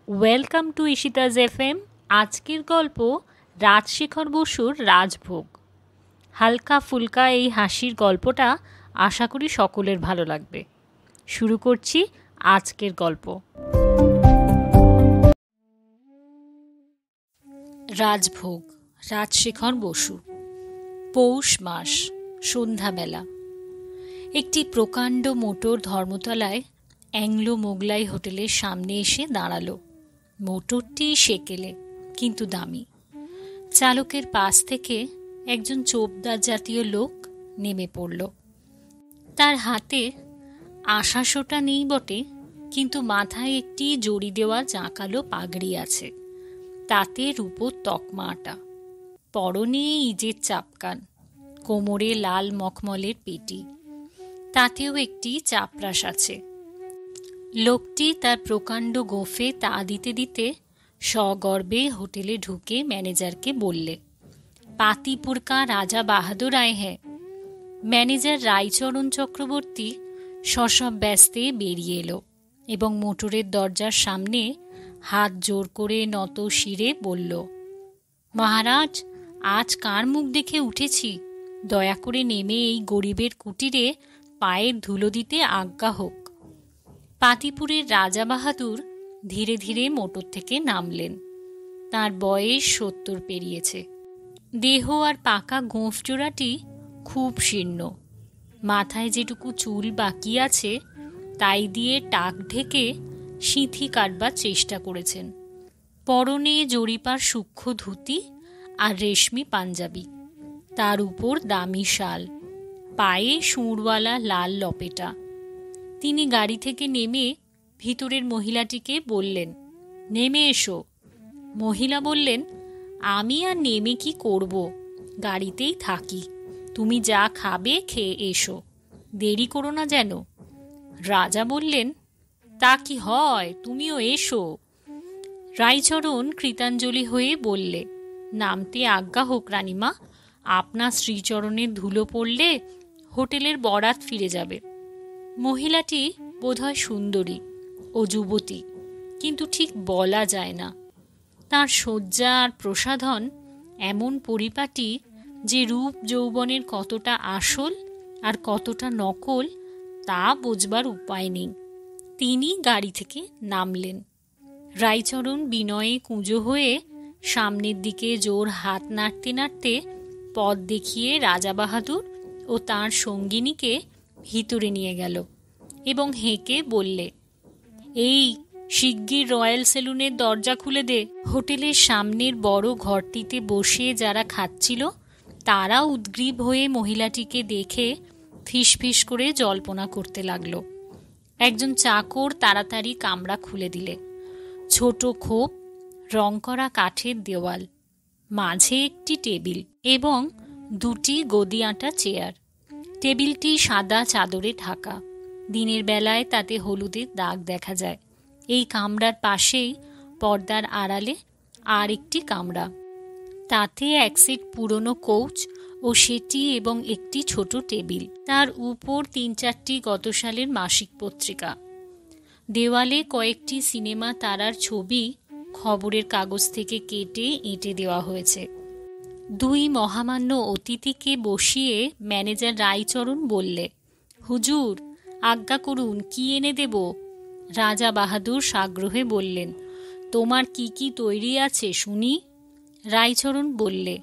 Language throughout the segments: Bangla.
Welcome to ঈশিতাজ FM. আজকের গল্প রাজশেখর বসুর রাজভোগ। হালকা ফুলকা এই হাসির গল্পটা আশা করি সকলের ভালো লাগবে। শুরু করছি আজকের গল্প। রাজভোগ, রাজশেখর বসু। পৌষ মাস, সন্ধ্যাবেলা। একটি প্রকাণ্ড মোটর ধর্মতলায় অ্যাংলো মোগলাই হোটেলের সামনে এসে দাঁড়ালো। মোটরটি সেকেলে, কিন্তু দামি। চালকের পাশ থেকে একজন চোপদার জাতীয় লোক নেমে পড়ল। তার হাতে আশাশোটা নেই বটে, কিন্তু মাথায় একটি জড়ি দেওয়া জাঁকালো পাগড়ি আছে, তাতে রূপোর তকমা আটা। পরনে ইজের চাপকান, কোমরে লাল মখমলের পেটি, তাতেও একটি চাপরাশ আছে। লোকটি তার প্রকাণ্ড গোঁফে তা দিতে দিতে সগর্বে হোটেলে ঢুকে ম্যানেজারকে বললে, পাতিপুর কা রাজা বাহাদুর আয়ে হ্যাঁ। ম্যানেজার রায়চরণ চক্রবর্তী সসব ব্যস্তে বেরিয়ে এলো এবং মোটরের দরজার সামনে হাত জোর করে নত শিরে বলল, মহারাজ, আজ কার মুখ দেখে উঠেছি, দয়া করে নেমে এই গরিবের কুটিরে পায়ের ধুলো দিতে আজ্ঞা হোক। পাতিপুরের রাজা বাহাদুর ধীরে ধীরে মোটর থেকে নামলেন। তার বয়স 70 পেরিয়েছে। দেহ আর পাকা গোঁফ জোড়াটি খুব শীর্ণ। মাথায় যেটুকু চুল বাকি আছে তাই দিয়ে টাক ঢেকে সিঁথি কাটবার চেষ্টা করেছেন। পরনে জরিপার সূক্ষ্ম ধুতি আর রেশমি পাঞ্জাবি, তার উপর দামি শাল, পায়ে সুঁড়ওয়ালা লাল লপেটা। তিনি গাড়ি থেকে নেমে ভিতরের মহিলাটিকে বললেন, নেমে এসো। মহিলা বললেন, আমি আর নেমে কি করব, গাড়িতেই থাকি। তুমি যা খাবে খেয়ে এসো, দেরি করো না যেন। রাজা বললেন, তা কি হয়, তুমিও এসো। রায়চরণ কৃতাঞ্জলি হয়ে বললে, নামতে আজ্ঞা হোক রানীমা, আপনার শ্রীচরণের ধুলো পড়লে হোটেলের বরাত ফিরে যাবে। মহিলাটি বোধহয় সুন্দরী ও যুবতী, কিন্তু ঠিক বলা যায় না। তার সজ্জা আর প্রসাধন এমন পরিপাটি যে রূপ যৌবনের কতটা আসল আর কতটা নকল তা বোঝবার উপায় নেই। তিনি গাড়ি থেকে নামলেন। রায়চরণ বিনয়ে কুঁজো হয়ে সামনের দিকে জোর হাত নাড়তে নাড়তে পথ দেখিয়ে রাজা বাহাদুর ও তাঁর সঙ্গিনীকে ভিতরে নিয়ে গেল এবং হেঁকে বললে, এই শিগগির রয়্যাল সেলুনের দরজা খুলে দে। হোটেলের সামনের বড় ঘরটিতে বসে যারা খাচ্ছিল তারা উদ্গ্রীব হয়ে মহিলাটিকে দেখে ফিসফিস করে জল্পনা করতে লাগলো। একজন চাকর তাড়াতাড়ি কামরা খুলে দিলে। ছোট খোপ, রং করা কাঠের দেওয়াল, মাঝে একটি টেবিল এবং দুটি গদি আঁটা চেয়ার। টেবিলটি সাদা চাদরে ঢাকা। দিনের বেলায় তাতে হলুদের দাগ দেখা যায়। এই কামরার পাশেই পর্দার আড়ালে আর একটি কামরা, তাতে এক সেট পুরনো কৌচ ও সেটি এবং একটি ছোট টেবিল, তার উপর 3-4টি গত সালের মাসিক পত্রিকা। দেওয়ালে কয়েকটি সিনেমা তারার ছবি খবরের কাগজ থেকে কেটে এঁটে দেওয়া হয়েছে। দুই মহামান্য অতিথিকে বসিয়ে ম্যানেজার রায়চরণ বললে, হুজুর, আজ্ঞা করুন, কি এনে দেব? রাজা বাহাদুর সাগ্রহে বললেন, তোমার কি কি তৈরি আছে শুনি। রায়চরণ বললে,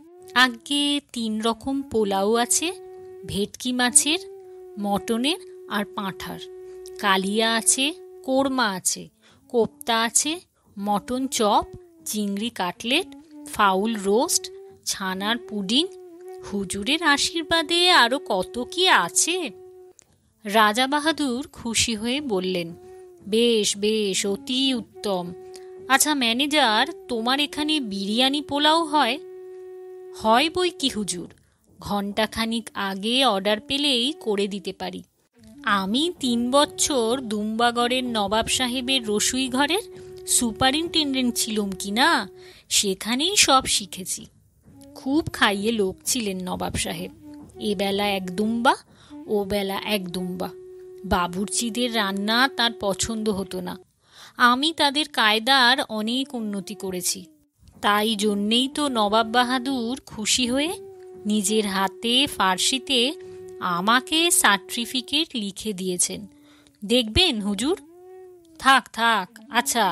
আজ্ঞে 3 রকম পোলাও আছে, ভেটকি মাছের, মটনের আর পাঁঠার। কালিয়া আছে, কোরমা আছে, কোপ্তা আছে, মটন চপ, চিংড়ি কাটলেট, ফাউল রোস্ট, ছানার পুডিং। হুজুরের আশীর্বাদে আরো কত কি আছে। রাজা বাহাদুর খুশি হয়ে বললেন, বেশ বেশ, অতি উত্তম। আচ্ছা ম্যানেজার, তোমার এখানে বিরিয়ানি পোলাও হয়? হয় বই কি হুজুর, ঘণ্টাখানিক আগে অর্ডার পেলেই করে দিতে পারি। আমি 3 বছর দুম্বাগড়ের নবাব সাহেবের রসুই ঘরের সুপারিনটেন্ডেন্ট ছিলুম কি না, সেখানেই সব শিখেছি। খুব খাইয়ে লোক ছিলেন নবাব সাহেব। এবেলা 1 দুম্বা, ও বেলা 1 দুম্বা। বাবুর্চিদের রান্না তার পছন্দ হতো না। আমি তাদের কায়দার অনেক উন্নতি করেছি। তাই জন্যেই তো নবাব বাহাদুর খুশি হয়ে নিজের হাতে ফার্সিতে আমাকে সার্টিফিকেট লিখে দিয়েছেন। দেখবেন হুজুর। থাক থাক, আচ্ছা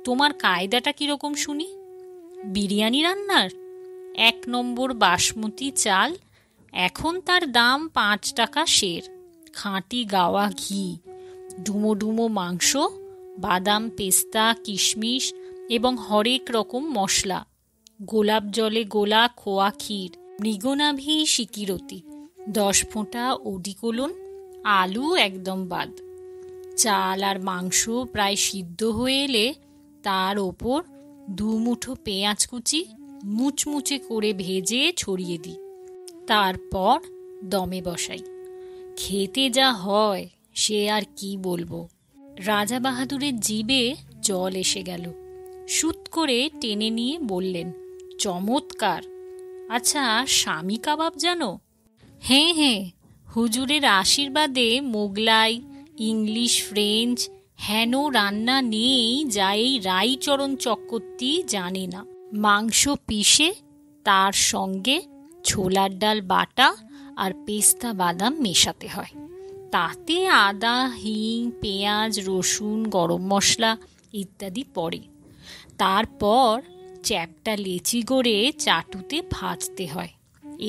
তোমার কায়দাটা কীরকম শুনি? বিরিয়ানি রান্নার 1 নম্বর বাসমতি চাল, এখন তার দাম 5 টাকা সের, খাঁটি গাওয়া ঘি, ডুমো ডুমো মাংস, বাদাম পেস্তা কিশমিশ এবং হরেক রকম মশলা, গোলাপ জলে গোলা খোয়া ক্ষীর, মৃগনাভি সিকিরতি, 10 ফোঁটা ওডিকোলন, আলু একদম বাদ। চাল আর মাংস প্রায় সিদ্ধ হয়ে এলে তার ওপর 2 মুঠো পেঁয়াজ কুচি মুচমুচে করে ভেজে ছড়িয়ে দিই। তারপর দমে বসাই। খেতে যা হয় সে আর কি বলবো। রাজা বাহাদুরের জিভে জল এসে গেল। শুট করে টেনে নিয়ে বললেন, চমৎকার। আচ্ছা, স্বামী কাবাব জানো? হ্যাঁ হ্যাঁ, হুজুরের আশীর্বাদে মোগলাই, ইংলিশ, ফ্রেঞ্চ হেন রান্না নেই যা এই রাইচরণ চক্রবর্তী জানে না। মাংস পিষে তার সঙ্গে ছোলার ডাল বাটা আর পেস্তা বাদাম মেশাতে হয়। তাতে আদা, হিং, পেঁয়াজ, রসুন, গরম মশলা ইত্যাদি পড়ে। তারপর চ্যাপ্টা লেচি করে চাটুতে ভাজতে হয়।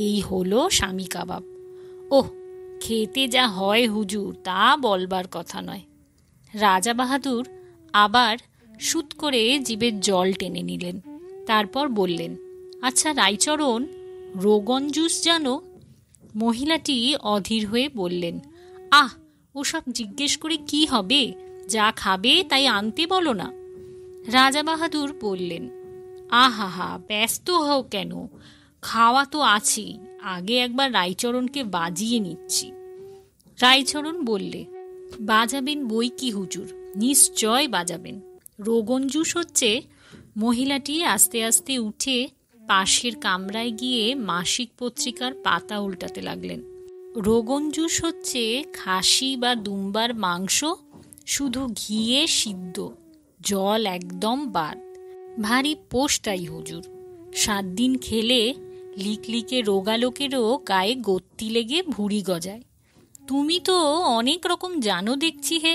এই হলো স্বামী কাবাব। ওহ, খেতে যা হয় হুজুর, তা বলবার কথা নয়। রাজা বাহাদুর আবার শুট করে জিভের জল টেনে নিলেন। তারপর বললেন, আচ্ছা রাইচরণ, রোগন জুস জানো? মহিলাটি অধীর হয়ে বললেন, আহ, ওসব জিজ্ঞেস করে কি হবে? যা খাবে তাই আনতে বলো না। রাজা বাহাদুর বললেন, আহা, ব্যস্ত হও কেন? খাওয়া তো আছেই, আগে একবার রাইচরণকে বাজিয়ে নিচ্ছি। রাইচরণ বললে, বাজাবেন বই কি হুজুর, নিশ্চয় বাজাবেন। রোগন জুস হচ্ছে। মহিলাটি আস্তে আস্তে উঠে পাশের কামরায় গিয়ে মাসিক পত্রিকার পাতা উল্টাতে লাগলেন। রোগন জুস হচ্ছে খাসি বা দুম্বার মাংস, শুধু ঘিয়ে সিদ্ধ, জল একদম বাদ। ভারী পোস্টাই হুজুর। 7 দিন খেলে লিকলিকে রোগালোকেরও গায়ে গত্তি লেগে ভুঁড়ি গজায়। তুমি তো অনেক রকম জানো দেখছি হে।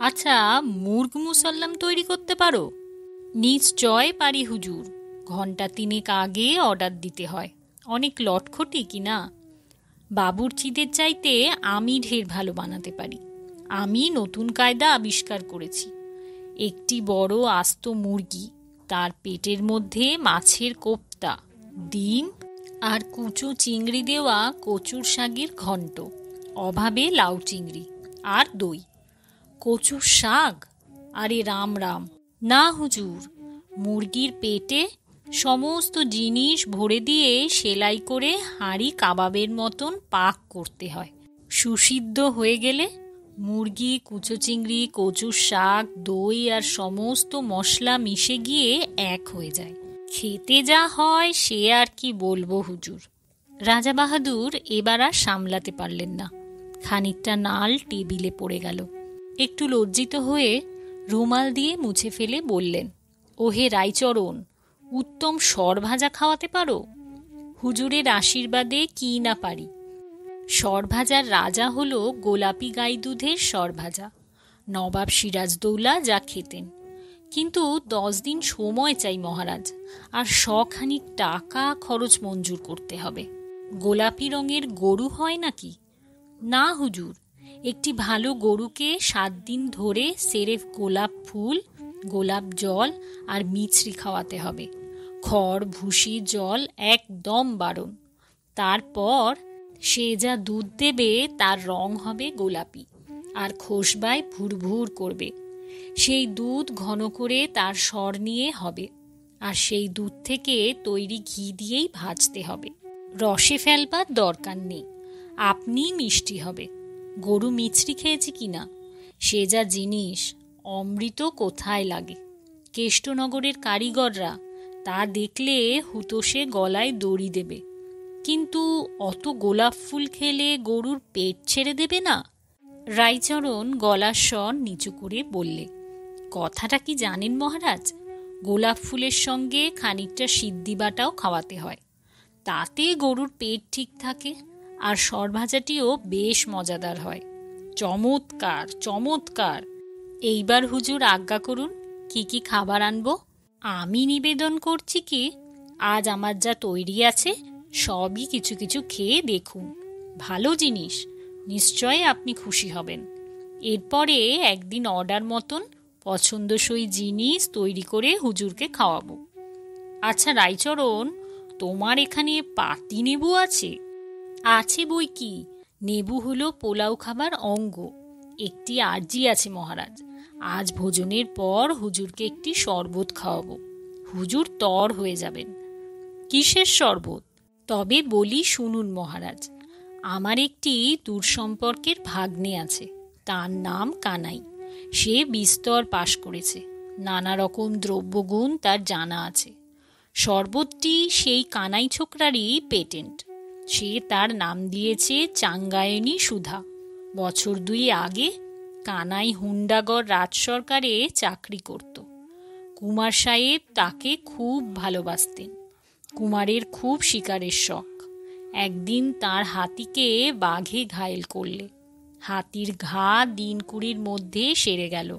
আচ্ছা, মুর্গ মুসাল্লাম তৈরি করতে পারো? নিশ্চয় পারি হুজুর। 1 ঘণ্টা 3 আগে অর্ডার দিতে হয়। অনেক লটখটি কিনা। বাবুর্চিদের চাইতে আমি ঢের ভালো বানাতে পারি। আমি নতুন কায়দা আবিষ্কার করেছি। একটি বড় আস্ত মুরগি, তার পেটের মধ্যে মাছের কোপ্তা, ডিম আর কুচো চিংড়ি দেওয়া কচুর শাকের ঘন্ট, অভাবে লাউ চিংড়ি আর দই। কচুর শাক? আরে রাম রাম, না হুজুর, মুরগির পেটে সমস্ত জিনিস ভরে দিয়ে সেলাই করে হাঁড়ি কাবাবের মতন পাক করতে হয়। সুসিদ্ধ হয়ে গেলে মুরগি, কুচো চিংড়ি, কচুর শাক, দই আর সমস্ত মশলা মিশে গিয়ে এক হয়ে যায়। খেতে যা হয় সে আর কি বলবো হুজুর। রাজা বাহাদুর এবার আর সামলাতে পারলেন না। খানিকটা নাল টেবিলে পড়ে গেল। একটু লজ্জিত হয়ে রুমাল দিয়ে মুছে ফেলে বললেন, ওহে রাইচরণ, উত্তম সরভাজা খাওয়াতে পারো? হুজুরের আশীর্বাদে কি না পারি। সরভাজার রাজা হলো গোলাপি গাই দুধের সরভাজা। নবাব সিরাজদৌল্লা যা খেতেন। কিন্তু 10 দিন সময় চাই মহারাজ, আর 100 টাকা খরচ মঞ্জুর করতে হবে। গোলাপি রঙের গরু হয় নাকি? না হুজুর, একটি ভালো গরুকে 7 দিন ধরে সেরেফ গোলাপ ফুল, গোলাপ জল আর মিছরি খাওয়াতে হবে। খড়, ভুসি, জল একদম বারণ। তারপর সে যা দুধ দেবে তার রং হবে গোলাপি, আর খোসবায় ভুরভুর করবে। সেই দুধ ঘন করে তার স্বর নিয়ে হবে, আর সেই দুধ থেকে তৈরি ঘি দিয়েই ভাজতে হবে। রসে ফেলবার দরকার নেই, আপনি মিষ্টি হবে। গরু মিছরি খেয়েছে কিনা, সে যা জিনিস, অমৃত কোথায় লাগে। কেষ্টনগরের কারিগররা তা দেখলে হুতোষে গলায় দড়ি দেবে। কিন্তু অত গোলাপ ফুল খেলে গরুর পেট ছেড়ে দেবে না? রাইচরণ গলার স্বর নিচু করে বললে, কথাটা কি জানেন মহারাজ? গোলাপ ফুলের সঙ্গে খানিকটা সিদ্ধি বাটাও খাওয়াতে হয়, তাতে গরুর পেট ঠিক থাকে আর সরভাজাটিও বেশ মজাদার হয়। চমৎকার চমৎকার! এইবার হুজুর আজ্ঞা করুন, কি কি খাবার আনবো? আমি নিবেদন করছি কি, আজ আমার যা তৈরি আছে সবই কিছু কিছু খেয়ে দেখুন। ভালো জিনিস, নিশ্চয় আপনি খুশি হবেন। এরপরে একদিন অর্ডার মতন পছন্দসই জিনিস তৈরি করে হুজুরকে খাওয়াবো। আচ্ছা রাইচরণ, তোমার এখানে পাতি নেবু আছে? আছে বই কি, নেবু হলো পোলাও খাবার অঙ্গ। একটি আর্জি আছে মহারাজ, আজ ভোজনের পর হুজুরকে একটি শরবত খাওয়াবো, হুজুর তর হয়ে যাবেন। কিসের শরবত? তবে বলি শুনুন মহারাজ, আমার একটি দূর সম্পর্কের ভাগ্নে আছে, তার নাম কানাই। সে বিস্তর পাশ করেছে, নানা রকম দ্রব্যগুণ তার জানা আছে। শরবতটি সেই কানাই ছোকরারই পেটেন্ট। সে তার নাম দিয়েছে চাঙ্গায়নী সুধা। বছর 2 আগে কানাই হুন্ডাগড় রাজ সরকারে চাকরি করত। কুমার সাহেব তাকে খুব ভালোবাসতেন। কুমারের খুব শিকারের শখ। একদিন তার হাতিকে বাঘে ঘায়েল করলে। হাতির ঘা 1 কুড়ির মধ্যে সেরে গেল,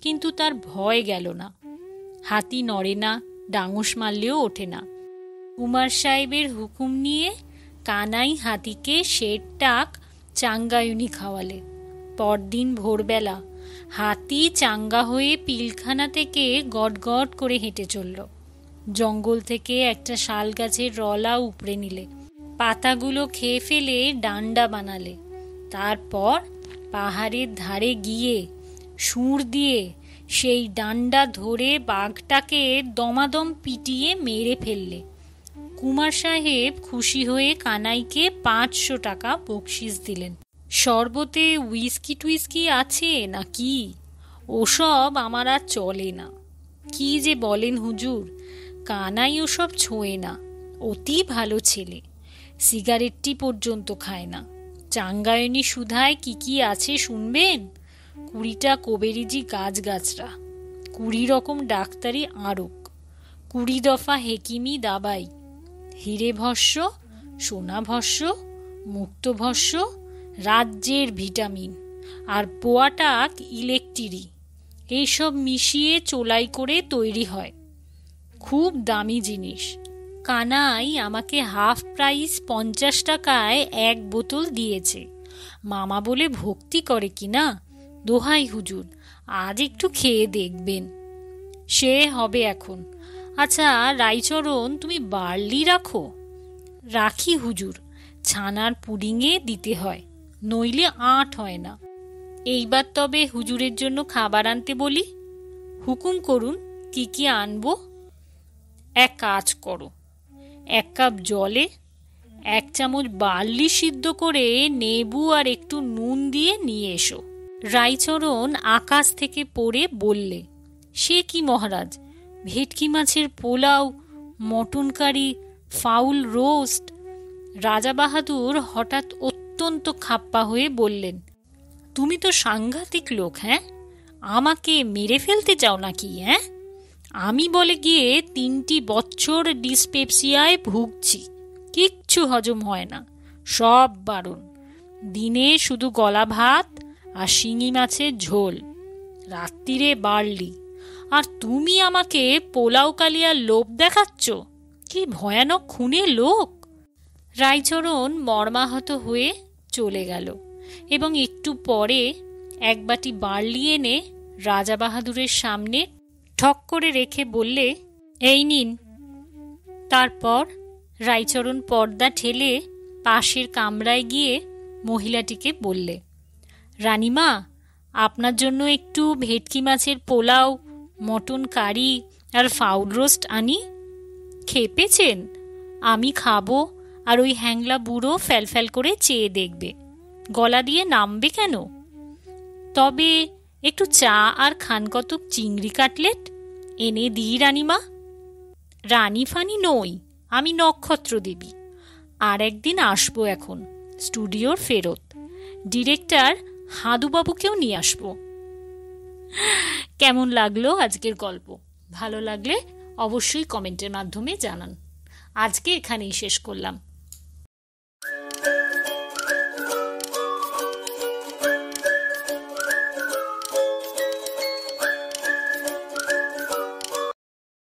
কিন্তু তার ভয় গেল না। হাতি নড়ে না, ডাঙুস মারলেও ওঠে না। কুমার সাহেবের হুকুম নিয়ে কানাই হাতিকে শেরটাক চাঙ্গায়ুনি খাওয়ালে। পরদিন ভোরবেলা হাতি চাঙ্গা হয়ে পিলখানা থেকে গটগট করে হেঁটে চলল। জঙ্গল থেকে একটা শাল গাছের রলা উপড়ে নিলে, পাতাগুলো খেয়ে ফেলে ডান্ডা বানালে। তারপর পাহাড়ের ধারে গিয়ে সুর দিয়ে সেই ডান্ডা ধরে বাঘটাকে দমাদম পিটিয়ে মেরে ফেললে। কুমার সাহেব খুশি হয়ে কানাইকে 500 টাকা বকশিস দিলেন। শরবতে হুইস্কি টুইস্কি আছে নাকি? ওসব আমার আর চলে না। কি যে বলেন হুজুর, কানাই ওসব ছোঁয় না, অতি ভালো ছেলে। সিগারেটটি পর্যন্ত খায় না। চাঙ্গায়নী সুধায় কি কি আছে শুনবেন? 20টা কবেরিজি গাছগাছরা, 20 রকম ডাক্তারি আরক, 20 দফা হেকিমি দাবাই, হিরে ভস্য, সোনা ভস্য, মুক্ত ভস্য, রাজ্যের ভিটামিন আর পোয়াটাক ইলেকট্রি, এইসব মিশিয়ে চোলাই করে তৈরি হয়। খুব দামি জিনিস। কানাই আমাকে হাফ প্রাইস 50 টাকায় 1 বোতল দিয়েছে। মামা বলে ভক্তি করে কিনা। দোহাই হুজুর, আজ একটু খেয়ে দেখবেন। সে হবে এখন। আচ্ছা রাইচরণ, তুমি বার্লি রাখো? রাখি হুজুর, ছানার পুডিংয়ে দিতে হয়, নইলে আঁট হয় না। এইবার তবে হুজুরের জন্য খাবার আনতে বলি। হুকুম করুন, কি কি আনবো? এক কাজ করো, 1 কাপ জলে 1 চামচ বার্লি সিদ্ধ করে নেবু আর একটু নুন দিয়ে নিয়ে এসো। রাইচরণ আকাশ থেকে পড়ে বললে, সে কি মহারাজ, ভেটকি মাছের pulao, mutton curry, fowl roast? রাজা বাহাদুর হঠাৎ অত্যন্ত খাপ্পা হয়ে বললেন, তুমি তো সাংঘাতিক লোক। হ্যাঁ, আমাকে মেরে ফেলতে চাও নাকি? হ্যাঁ, আমি বলে গিয়ে 3টি বছর ডিসপেপসিয়ায় ভুগছি, কিচ্ছু হজম হয় না, সব বারণ। দিনে শুধু গলা ভাত আর শিঙি মাছের ঝোল, রাত্রিরে বার্লি, আর তুমি আমাকে পোলাও কালিয়ার লোভ দেখাচ্ছ? কি ভয়ানক খুনের লোক! রাইচরণ মর্মাহত হয়ে চলে গেল এবং একটু পরে 1 বাটি বার্লি এনে রাজা বাহাদুরের সামনে ঠক করে রেখে বললে, এই নিন। তারপর রাইচরণ পর্দা ঠেলে পাশের কামরায় গিয়ে মহিলাটিকে বললে, রানীমা, আপনার জন্য একটু ভেটকি মাছের পোলাও, মটন কারি আর ফাউল রোস্ট আনি? খেপেছেন? আমি খাবো আর ওই হ্যাংলা বুড়ো ফ্যালফ্যাল করে চেয়ে দেখবে, গলা দিয়ে নামবে কেন? তবে একটু চা আর খানকতক চিংড়ি কাটলেট এনে দিই রানীমা। রানী ফানি নই, আমি নক্ষত্র দেবী। আর একদিন আসবো, এখন স্টুডিওর ফেরত। ডিরেক্টর হাদুবাবুকেও নিয়ে আসবো। কেমন লাগলো আজকের গল্প? ভালো লাগলে অবশ্যই কমেন্টের মাধ্যমে জানান। আজকে এখানেই শেষ করলাম।